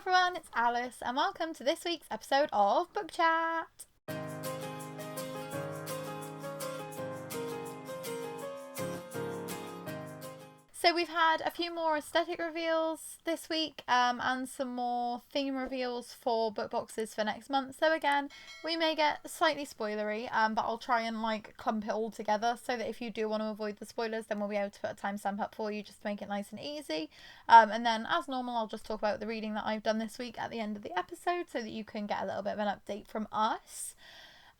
everyone, it's Alice and welcome to this week's episode of Book Chat. So we've had a few more aesthetic reveals this week and some more theme reveals for book boxes for next month. So again, we may get slightly spoilery, but I'll try and clump it all together so that if you do want to avoid the spoilers, then we'll be able to put a timestamp up for you just to make it nice and easy. And then as normal, I'll just talk about the reading that I've done this week at the end of the episode so that you can get a little bit of an update from us.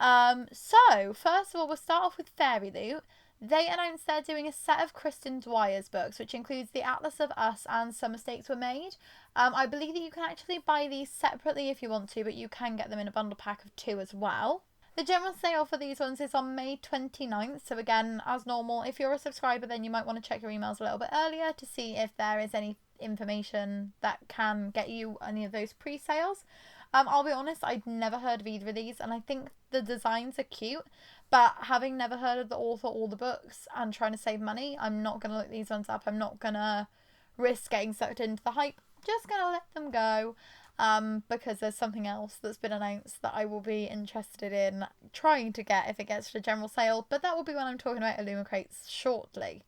So first of all, we'll start off with Fairy Loot. They announced they're doing a set of Kristen Dwyer's books, which includes The Atlas of Us and Some Mistakes Were Made. I believe that you can actually buy these separately if you want to, but you can get them in a bundle pack of 2 as well. The general sale for these ones is on May 29th, so again, as normal, if you're a subscriber, then you might want to check your emails a little bit earlier to see if there is any information that can get you any of those pre-sales. I'll be honest, I'd never heard of either of these, and I think the designs are cute, but having never heard of the author or the books and trying to save money, I'm not going to look these ones up. I'm not going to risk getting sucked into the hype. Just going to let them go because there's something else that's been announced that I will be interested in trying to get if it gets to general sale, but that will be when I'm talking about Illumicrates shortly.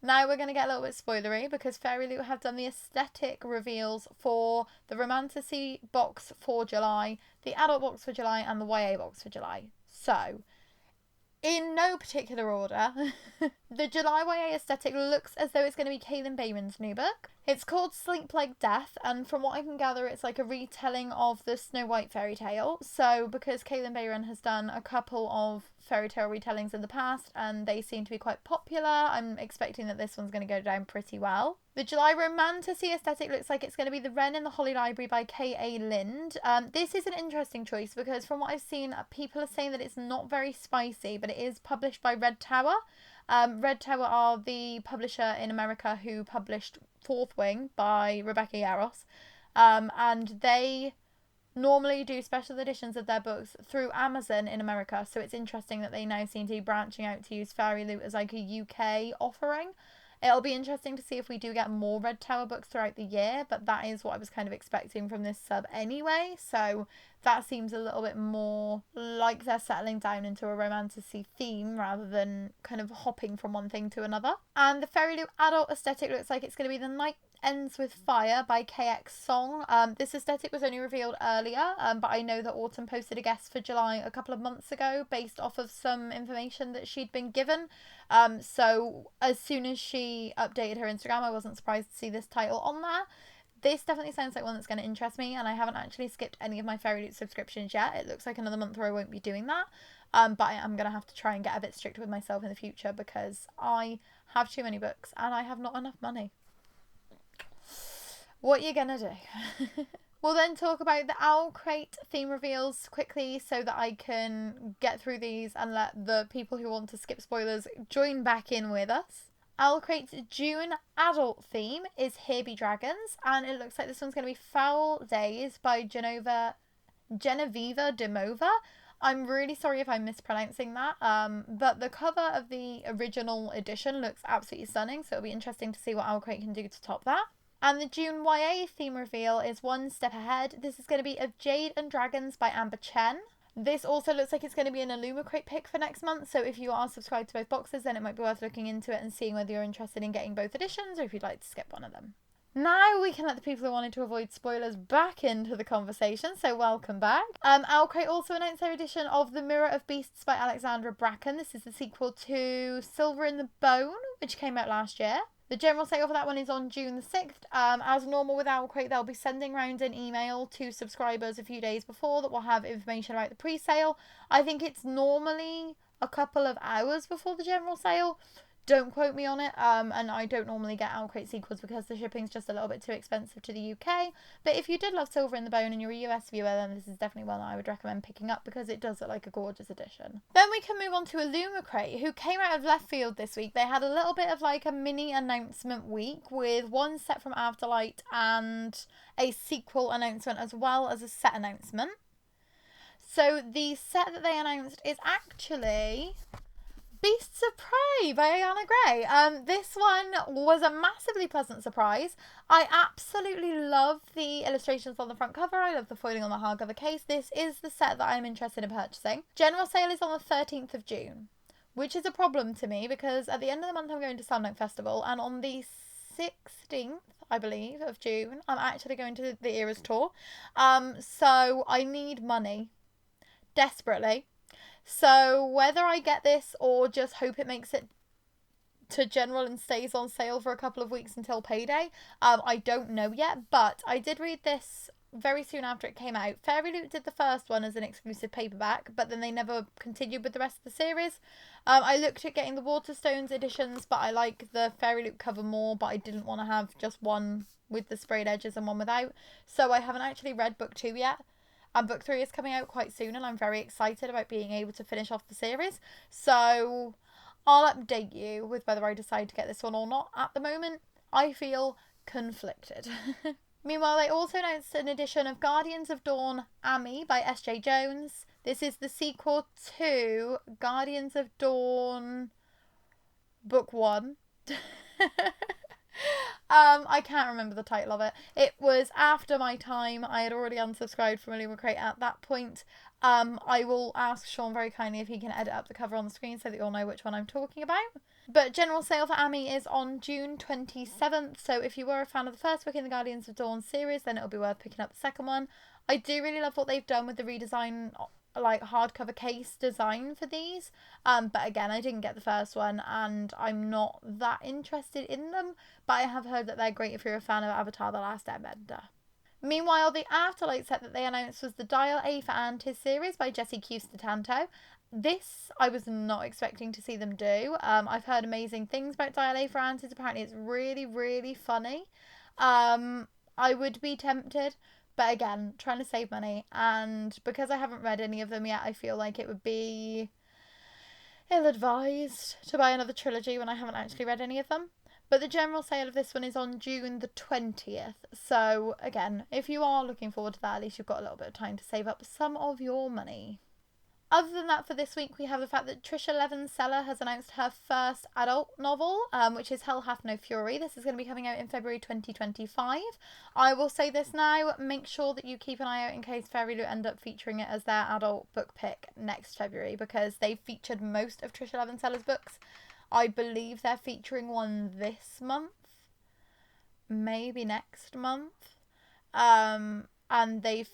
Now we're going to get a little bit spoilery because Fairy Loot have done the aesthetic reveals for the Romantasy box for July, the adult box for July, and the YA box for July. So, in no particular order, the July YA aesthetic looks as though it's going to be Kaylin Bayron's new book. It's called Sleep Like Death, and from what I can gather, it's like a retelling of the Snow White fairy tale. So, because Kaylin Bayron has done a couple of fairy tale retellings in the past, and they seem to be quite popular, I'm expecting that this one's going to go down pretty well. The July Romantasy aesthetic looks like it's going to be The Wren in the Holly Library by K.A. Lind. This is an interesting choice because from what I've seen, people are saying that it's not very spicy, but it is published by Red Tower. Red Tower are the publisher in America who published Fourth Wing by Rebecca Yarros, and they normally do special editions of their books through Amazon in America, so it's interesting that they now seem to be branching out to use Fairy Loot as like a UK offering. It'll be interesting to see if we do get more Red Tower books throughout the year, but that is what I was kind of expecting from this sub anyway, so that seems a little bit more like they're settling down into a romantasy theme rather than kind of hopping from one thing to another. And the Fairy Loot adult aesthetic looks like it's going to be The Night Ends With Fire by KX Song. This aesthetic was only revealed earlier, but I know that Autumn posted a guest for July a couple of months ago based off of some information that she'd been given. So as soon as she updated her Instagram, I wasn't surprised to see this title on there. This definitely sounds like one that's going to interest me, and I haven't actually skipped any of my Fairy Loot subscriptions yet. It looks like another month where I won't be doing that, but I am going to have to try and get a bit stricter with myself in the future because I have too many books and I have not enough money. What you gonna do? We'll then talk about the Illumicrate theme reveals quickly so that I can get through these and let the people who want to skip spoilers join back in with us. Illumicrate's June adult theme is Here Be Dragons, and it looks like this one's going to be Foul Days by Genevieve Demova. I'm really sorry if I'm mispronouncing that, but the cover of the original edition looks absolutely stunning, so it'll be interesting to see what Illumicrate can do to top that. And the June YA theme reveal is One Step Ahead. This is going to be Of Jade and Dragons by Amber Chen. This also looks like it's going to be an Illumicrate pick for next month, so if you are subscribed to both boxes, then it might be worth looking into it and seeing whether you're interested in getting both editions or if you'd like to skip one of them. Now we can let the people who wanted to avoid spoilers back into the conversation, so welcome back. Illumicrate also announced their edition of The Mirror of Beasts by Alexandra Bracken. This is the sequel to Silver in the Bone, which came out last year. The general sale for that one is on June the 6th. As normal with Illumicrate, they'll be sending around an email to subscribers a few days before that will have information about the pre-sale. I think it's normally a couple of hours before the general sale. Don't quote me on it, and I don't normally get Illumicrate sequels because the shipping's just a little bit too expensive to the UK. But if you did love Silver in the Bone and you're a US viewer, then this is definitely one that I would recommend picking up because it does look like a gorgeous edition. Then we can move on to Illumicrate, who came out of left field this week. They had a little bit of like a mini announcement week with one set from Afterlight and a sequel announcement as well as a set announcement. So the set that they announced is actually Beasts of Prey by Ayana Gray. This one was a massively pleasant surprise. I absolutely love the illustrations on the front cover. I love the foiling on the hardcover case. This is the set that I'm interested in purchasing. General sale is on the 13th of June, which is a problem to me because at the end of the month I'm going to Soundnote Festival, and on the 16th, I believe, of June, I'm actually going to the Eras tour. So I need money desperately. So whether I get this or just hope it makes it to general and stays on sale for a couple of weeks until payday, I don't know yet. But I did read this very soon after it came out. Fairy Loot did the first one as an exclusive paperback, but then they never continued with the rest of the series. I looked at getting the Waterstones editions, but I like the Fairy Loot cover more, but I didn't want to have just one with the sprayed edges and one without. So I haven't actually read book 2 yet. And book 3 is coming out quite soon, and I'm very excited about being able to finish off the series. So I'll update you with whether I decide to get this one or not. At the moment, I feel conflicted. Meanwhile, they also announced an edition of Guardians of Dawn Ami by jae-jones. This is the sequel to Guardians of Dawn Book 1. I can't remember the title of it. It was after my time. I had already unsubscribed from Illumicrate at that point. I will ask Sean very kindly if he can edit up the cover on the screen so that you'll know which one I'm talking about. But general sale for Ami is on June 27th, so if you were a fan of the first book in the Guardians of Dawn series, then it'll be worth picking up the second one. I do really love what they've done with the redesign, like hardcover case design for these. But again, I didn't get the first one and I'm not that interested in them, but I have heard that they're great if you're a fan of Avatar: The Last Airbender. Meanwhile, the Afterlight set that they announced was the Dial A for Antis series by Jessie Tanto. This I was not expecting to see them do. I've heard amazing things about Dial A for Antis. Apparently it's really, really funny. I would be tempted, but again, trying to save money, and because I haven't read any of them yet, I feel like it would be ill-advised to buy another trilogy when I haven't actually read any of them. But the general sale of this one is on June the 20th. So again, if you are looking forward to that, at least you've got a little bit of time to save up some of your money. Other than that, for this week, we have the fact that Trisha Levenseller has announced her first adult novel, which is Hell Hath No Fury. This is going to be coming out in February 2025. I will say this now, make sure that you keep an eye out in case Fairy Loot end up featuring it as their adult book pick next February, because they've featured most of Trisha Levenseller's books. I believe they're featuring one this month, maybe next month. And they've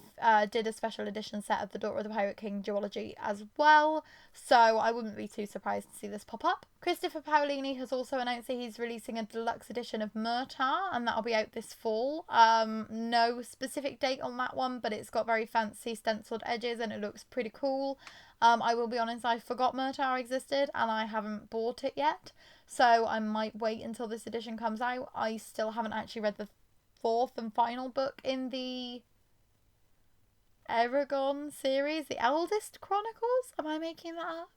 did a special edition set of The Daughter of the Pirate King duology as well, so I wouldn't be too surprised to see this pop up. Christopher Paolini has also announced that he's releasing a deluxe edition of Murtar, and that'll be out this fall. No specific date on that one, but it's got very fancy stenciled edges and it looks pretty cool. I will be honest, I forgot Murtar existed and I haven't bought it yet, so I might wait until this edition comes out. I still haven't actually read the fourth and final book in the Eragon series, The Eldest Chronicles? Am I making that up?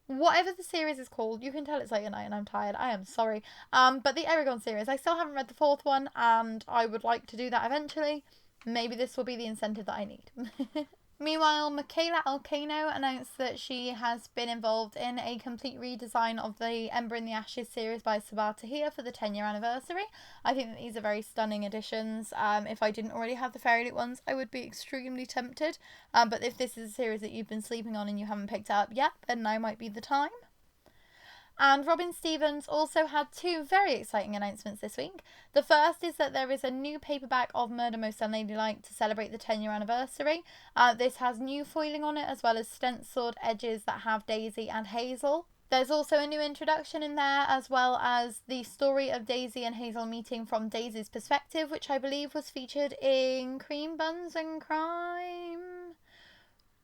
Whatever the series is called, you can tell it's late at night and I'm tired. I am sorry. But the Eragon series, I still haven't read the fourth one and I would like to do that eventually. Maybe this will be the incentive that I need. Meanwhile, Michaela Alcano announced that she has been involved in a complete redesign of the Ember in the Ashes series by Sabaa Tahir for the 10-year anniversary. I think that these are very stunning additions. If I didn't already have the Fairy Loot ones, I would be extremely tempted. But if this is a series that you've been sleeping on and you haven't picked it up yet, then now might be the time. And Robin Stevens also had two very exciting announcements this week. The first is that there is a new paperback of Murder Most Unladylike to celebrate the 10-year anniversary. This has new foiling on it as well as stenciled edges that have Daisy and Hazel. There's also a new introduction in there as well as the story of Daisy and Hazel meeting from Daisy's perspective, which I believe was featured in Cream Buns and Crime.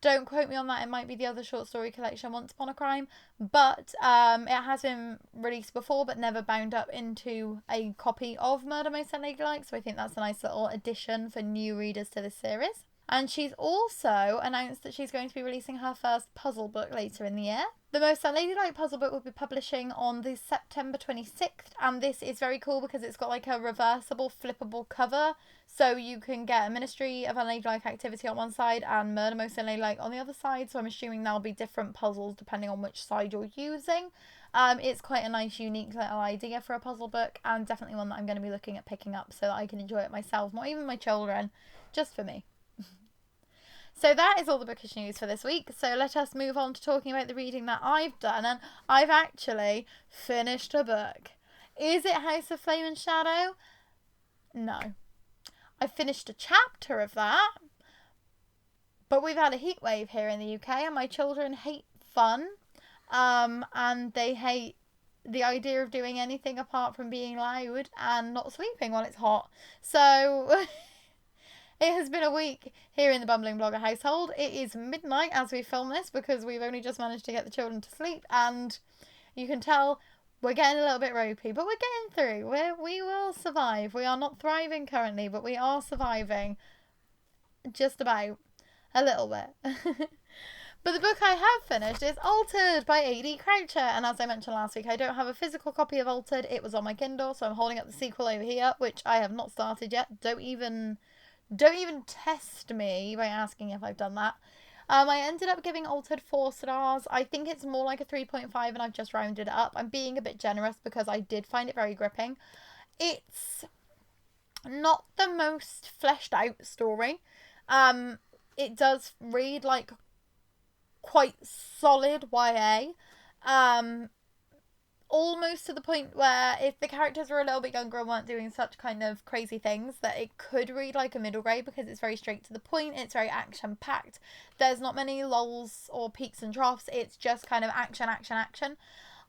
Don't quote me on that, it might be the other short story collection, Once Upon a Crime, but it has been released before but never bound up into a copy of Murder Most Unladylike, so I think that's a nice little addition for new readers to this series. And she's also announced that she's going to be releasing her first puzzle book later in the year. The Most Unladylike puzzle book will be publishing on the September 26th, and this is very cool because it's got like a reversible, flippable cover, so you can get a Ministry of Unladylike Activity on one side and Murder Most Unladylike on the other side, so I'm assuming there'll be different puzzles depending on which side you're using. It's quite a nice, unique little idea for a puzzle book, and definitely one that I'm going to be looking at picking up so that I can enjoy it myself, not even my children, just for me. So that is all the bookish news for this week. So let us move on to talking about the reading that I've done. And I've actually finished a book. Is it House of Flame and Shadow? No. I finished a chapter of that. But we've had a heat wave here in the UK and my children hate fun. And they hate the idea of doing anything apart from being loud and not sleeping while it's hot. So... It has been a week here in the Bumbling Blogger household. It is midnight as we film this because we've only just managed to get the children to sleep, and you can tell we're getting a little bit ropey, but we're getting through. We will survive. We are not thriving currently, but we are surviving just about a little bit. But the book I have finished is Altered by A.D. Croucher, and as I mentioned last week, I don't have a physical copy of Altered. It was on my Kindle, so I'm holding up the sequel over here, which I have not started yet. Don't even test me by asking if I've done that. I ended up giving Altered 4 stars. I think it's more like a 3.5 and I've just rounded it up. I'm being a bit generous because I did find it very gripping. It's not the most fleshed out story. It does read like quite solid YA. Almost to the point where if the characters were a little bit younger and weren't doing such kind of crazy things, that it could read like a middle grade because it's very straight to the point. It's very action packed. There's not many lulls or peaks and troughs. It's just kind of action, action, action.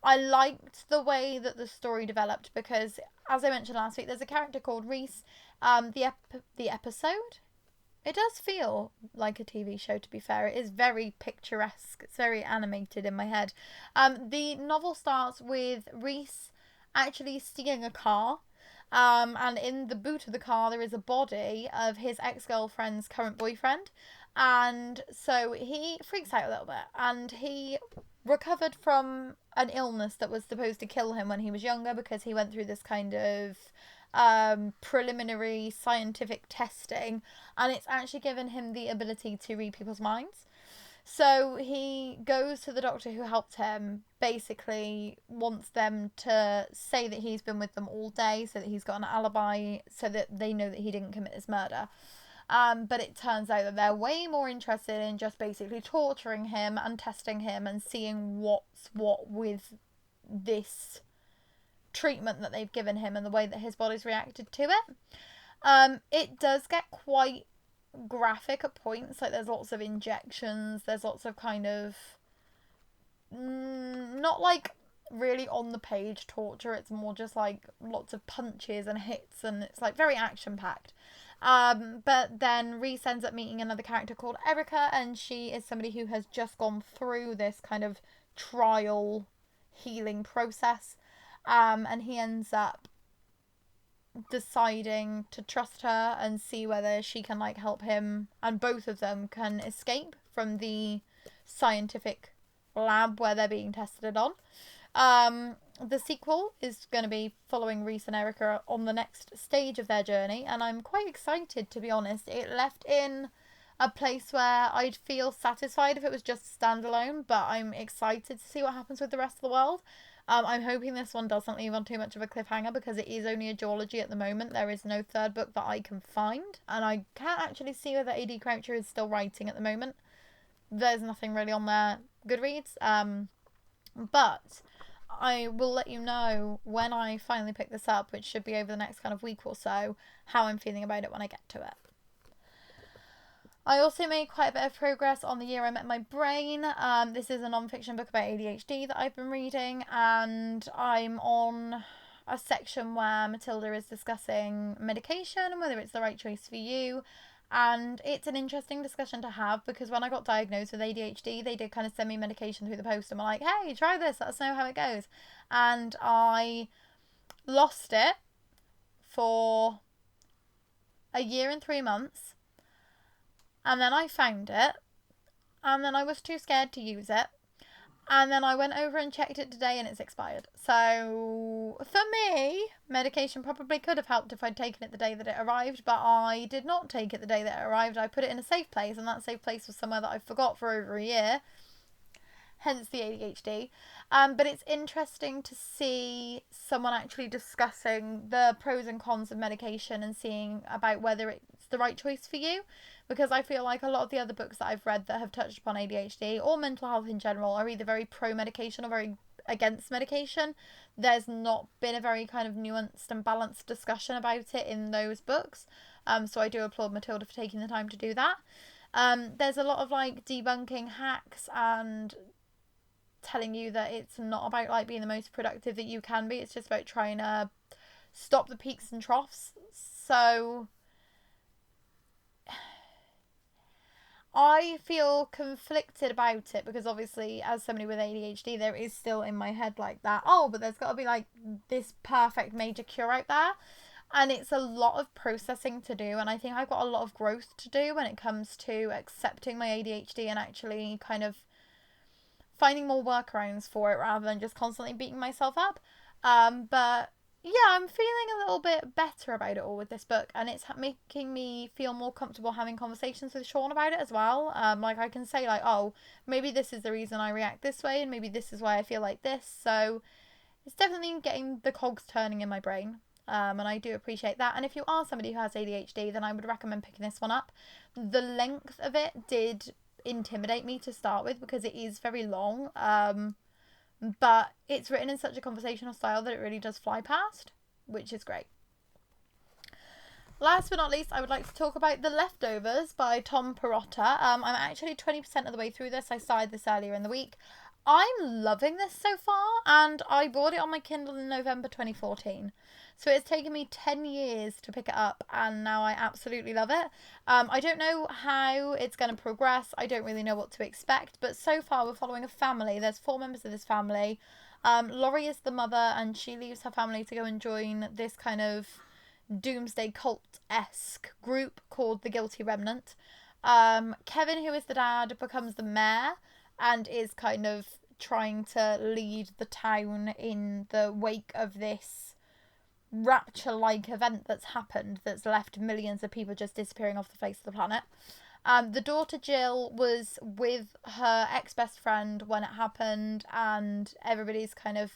I liked the way that the story developed because, as I mentioned last week, there's a character called Reese. The episode, it does feel like a TV show, to be fair. It is very picturesque. It's very animated in my head. The novel starts with Reese actually stealing a car. And in the boot of the car, there is a body of his ex-girlfriend's current boyfriend. And so he freaks out a little bit. And he recovered from an illness that was supposed to kill him when he was younger because he went through this kind of... preliminary scientific testing, and it's actually given him the ability to read people's minds. So he goes to the doctor who helped him, basically wants them to say that he's been with them all day so that he's got an alibi so that they know that he didn't commit this murder. But it turns out that they're way more interested in just basically torturing him and testing him and seeing what's what with this treatment that they've given him and the way that his body's reacted to it. It does get quite graphic at points. Like there's lots of injections, there's lots of kind of not like really on the page torture, it's more just like lots of punches and hits, and it's like very action packed. But then Reese ends up meeting another character called Erica, and she is somebody who has just gone through this kind of trial healing process. And he ends up deciding to trust her and see whether she can like help him, and both of them can escape from the scientific lab where they're being tested on. The sequel is going to be following Reese and Erica on the next stage of their journey, and I'm quite excited, to be honest. It left in a place where I'd feel satisfied if it was just standalone, but I'm excited to see what happens with the rest of the world. I'm hoping this one doesn't leave on too much of a cliffhanger because it is only a duology at the moment. There is no third book that I can find, and I can't actually see whether A.D. Croucher is still writing at the moment. There's nothing really on their Goodreads, but I will let you know when I finally pick this up, which should be over the next kind of week or so, how I'm feeling about it when I get to it. I also made quite a bit of progress on The Year I Met My Brain. This is a non-fiction book about ADHD that I've been reading, and I'm on a section where Matilda is discussing medication and whether it's the right choice for you. And it's an interesting discussion to have because when I got diagnosed with ADHD, they did kind of send me medication through the post and were like, hey, try this, let us know how it goes. And I lost it for a year and 3 months. And then I found it, and then I was too scared to use it. And then I went over and checked it today and it's expired. So for me, medication probably could have helped if I'd taken it the day that it arrived, but I did not take it the day that it arrived. I put it in a safe place, and that safe place was somewhere that I forgot for over a year. Hence the ADHD. But it's interesting to see someone actually discussing the pros and cons of medication and seeing about whether it's the right choice for you. Because I feel like a lot of the other books that I've read that have touched upon ADHD or mental health in general are either very pro medication or very against medication. There's not been a very kind of nuanced and balanced discussion about it in those books. So I do applaud Matilda for taking the time to do that. There's a lot of like debunking hacks and telling you that it's not about like being the most productive that you can be. It's just about trying to stop the peaks and troughs. So I feel conflicted about it because obviously as somebody with ADHD there is still in my head like that, oh, but there's got to be like this perfect major cure out there, and it's a lot of processing to do, and I think I've got a lot of growth to do when it comes to accepting my ADHD and actually kind of finding more workarounds for it rather than just constantly beating myself up. But yeah, I'm feeling a little bit better about it all with this book, and it's making me feel more comfortable having conversations with Sean about it as well. Like I can say like, oh, maybe this is the reason I react this way, and maybe this is why I feel like this. So it's definitely getting the cogs turning in my brain. And I do appreciate that. And if you are somebody who has ADHD, then I would recommend picking this one up. The length of it did intimidate me to start with because it is very long. But it's written in such a conversational style that it really does fly past, which is great. Last but not least, I would like to talk about The Leftovers by Tom Perrotta. I'm actually 20% of the way through this. I started this earlier in the week. I'm loving this so far, and I bought it on my Kindle in November 2014. So it's taken me 10 years to pick it up, and now I absolutely love it. I don't know how it's going to progress. I don't really know what to expect, but so far we're following a family. There's 4 members of this family. Laurie is the mother, and she leaves her family to go and join this kind of doomsday cult-esque group called the Guilty Remnant. Kevin, who is the dad, becomes the mayor and is kind of trying to lead the town in the wake of this rapture-like event that's happened that's left millions of people just disappearing off the face of the planet. The daughter Jill was with her ex-best friend when it happened, and everybody's kind of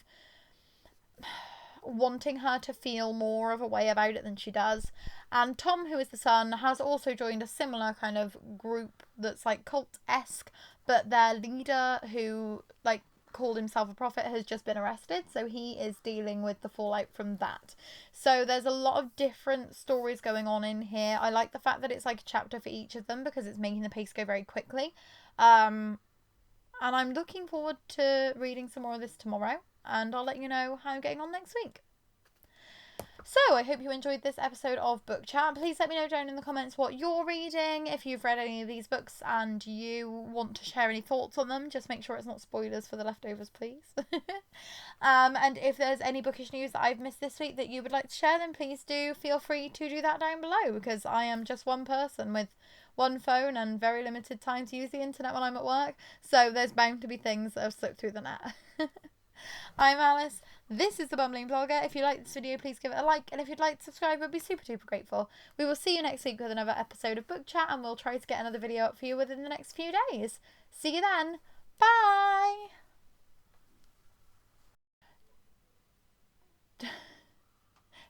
wanting her to feel more of a way about it than she does. And Tom, who is the son, has also joined a similar kind of group that's like cult-esque, but their leader, who like called himself a prophet, has just been arrested, so he is dealing with the fallout from that. So there's a lot of different stories going on in here. I like the fact that it's like a chapter for each of them because it's making the pace go very quickly. And I'm looking forward to reading some more of this tomorrow, and I'll let you know how I'm getting on next week. So I hope you enjoyed this episode of Book Chat. Please let me know down in the comments what you're reading. If you've read any of these books and you want to share any thoughts on them, just make sure it's not spoilers for The Leftovers, please. And if there's any bookish news that I've missed this week that you would like to share, then please do feel free to do that down below, because I am just one person with one phone and very limited time to use the internet when I'm at work. So there's bound to be things that have slipped through the net. I'm Alice. This is the Bumbling Blogger. If you like this video, please give it a like, and if you'd like to subscribe, I'd be super duper grateful. We will see you next week with another episode of Book Chat, and we'll try to get another video up for you within the next few days. See you then. Bye!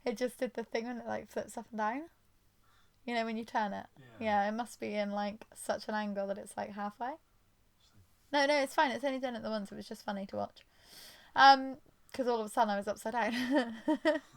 It just did the thing when it like flips up and down. You know, when you turn it. Yeah, it must be in like such an angle that it's like halfway. No, it's fine. It's only done it the once. It was just funny to watch. Because all of a sudden I was upside down.